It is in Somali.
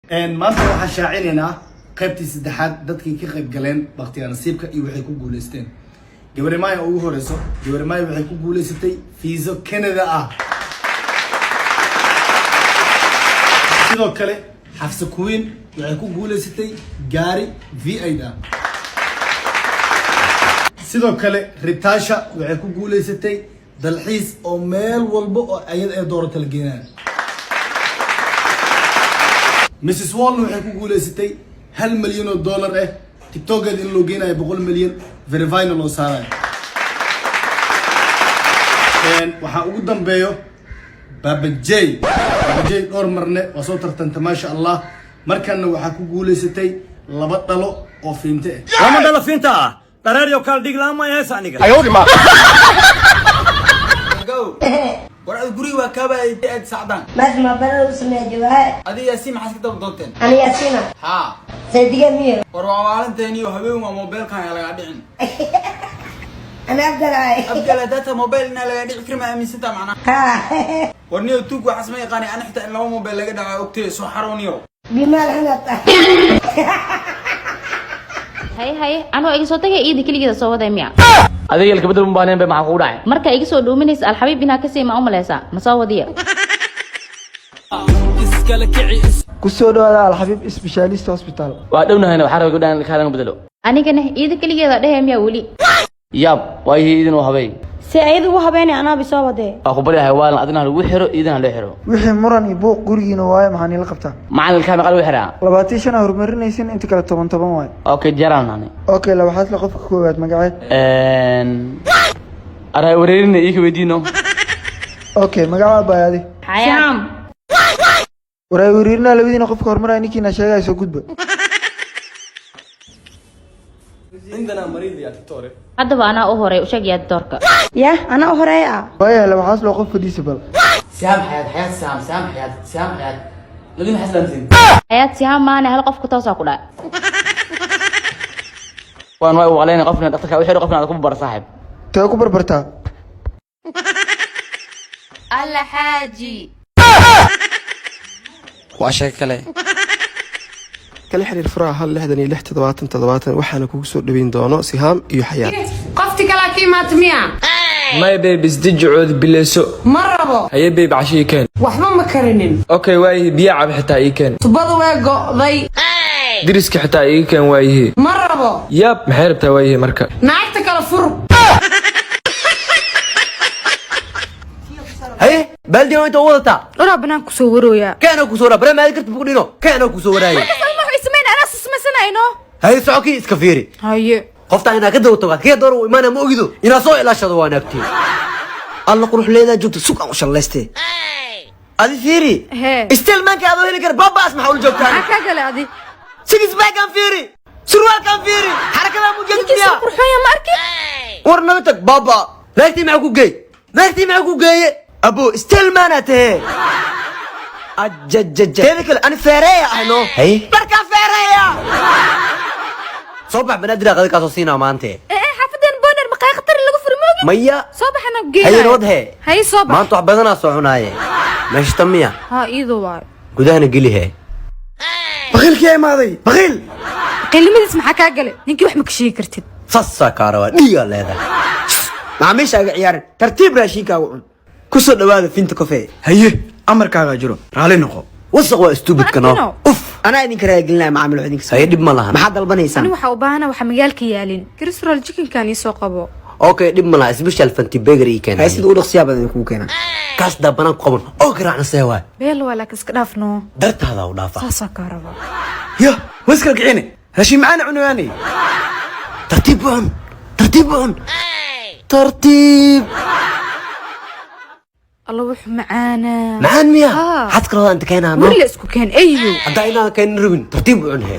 maanta waxaan shaacinaynaa qaybtii saddexaad dadkii ka qayb galeen waqtiga nasiibka iyo waxay ku guuleysteen. Gabar Maya ugu horeyso, Gabar Maya waxay ku guuleysatay fiiso Canada ah. sidoo kale Xafsa Queen waxay ku guuleysatay gaari V8 ah. sidoo kale Ritasha waxay ku guuleysatay dalxiis oo meel walba oo ayad ay doorato la geenaan. Mrs. Wall waxay ku guuleysatay $1 milyan TikTok in loo geenayo 100 milyan verifyna loo saaray. waxaa ugu dambeeyo Baba J dhowr marne waa soo tartanta ma sha Allah markana waxaa ku guuleysatay 2 dhalo oo fiinta ah. lama dhalo fiinta ah dareeriyo kala dhig lama yees aniga ayuu ma ورا guriga waa kaaba ay aad sacdan ما بلو سمع جواه adi yaasiin maxaa ka dab doonteen أنا ياسينا ha صديقة مير war waa maalinteeni oo habeen waa mobilkan laga dhicin أنا أبدأ abgala data mobilna laga dhici kirma aaminsantaa macna ها warniyo tuug waxa samay qaani ana xitaa in laba mobil laga dhaco ogtay soo xarooniyo بما لحنا هاي أنا إيش صوتك إيدي كل كذا صوت ميا adiga ilka badal mubaaleen bay maxaa ku dhacay marka iga soo dhuuminaysa alxabiib inaa kasii ma umaleysa ma soo wadiya kusoo dhawaada alxabiib specialist hospital waa dhawnahayna waxa rabay gudaan ka hadan badalo anigana iida kaligeeda dhahay miya wali yaab way idin oo habay si ayadu u habeynay anaa bisoo wadee aku bari haywaal adina lagu xiro idina la xiro wixii muran iyo buuq gurigiina waaye maxaan ila qabtaa macallinka ma qalbi xiraa 25 horumarinaysan inta kale 10 waaye okay jaraan okay la waxaad la qofka koowaad magaceed aray wareerina ii ka weydiino okay magaca baayadi xayaam waray wareerina labadiina qofka horumaray ninkiina sheegay soo gudba عندنا مريض يا دكتور haddaba anaa u horay u sheeg yaa doorka ya anaa u horeeya waaye la waxaad la qof fadhiisa bal سام حياة سام حياة لدي حسلانتين ayaad siyaa maana hal qofka toosaa ku dhac وان واي وعلينا قفنا دكتور وحيد قفنا ku bar saaxib tay ku barbartaa alla xaaji waa shay kale kala xiriir furaha hal 66 waxaana kugu soo dhaweyn doono Sihaam iyo Xayaat qofti kala kiimaad miya may baby isdijood bileeso marabo haye baby cashiye keen waxba ma karinin okay way biya cab xitaa ii keen tubadu way go'day diriska xitaa ii keen waaye marabo yab maxay rabtaa waaye marka naagta kala fur haye baldi oo inta wadata dhora banaan ku soo warooya kaana ku soo rabra maad kartib ku dhino kaana ku soo waraay haye socoki iska fiiri haye qofta ina ka dawto waad ka door u imaana ma ogido ina soo ilaashado waa naagtii alla qurux leedaa joogto suuq aan u shaleystay adi fiiri istil man ka ado heli kar babaas maxaa u joogtaa ka gale adi sigis bag kan fiiri surwaal kan fiiri harakada mu jeediya qurxoon ma arki war naga tag baba naagtii maxaa ku geey abo istil man ate ajajaj teedikal ani feereeya ahno hay barka feereeya صبح بنادر غادي كاسوسينا مانتي xafadan boner maqay khatar lagu furmoogi ميا صباحنا geey هي ودها hay صباح ما انتو بدنا سوعنايه ماشي تميا ha iido waay gudahana gelihe bakhilkii ay maaday bakhil qilimadiis maxaa ka gale ninkii wax ma ka sheegi kartid sassa kaarawa dhiga leedahay maamiishaaga ciyaarin tartiib raashinkaaga cun ku soo dhawaada finta kafee haye amarkaaga jiro raali noqo wasaq waa stupid kana uf ana idin kara gelnaa maamil idin saay dib ma laha maxaa dalbanaysan ani waxa u baahana waxa magaalka yaalin kristal chicken kan isoo qabo okay dib ma laha special fanti bakery kan hay sida u dhaqsiya badan ku keena kaas dabana qaban oo garaacna seewa beel wala kaska dhaafno dartaada u dhaafa saasa kaaraba ya waskal kicine rashi maana cunwaani tartiib الله وح معانا معان ميا حتى كرا انت كاينها ولا اسكو كان ايو حتى انا كاين ربن ترتيب عنها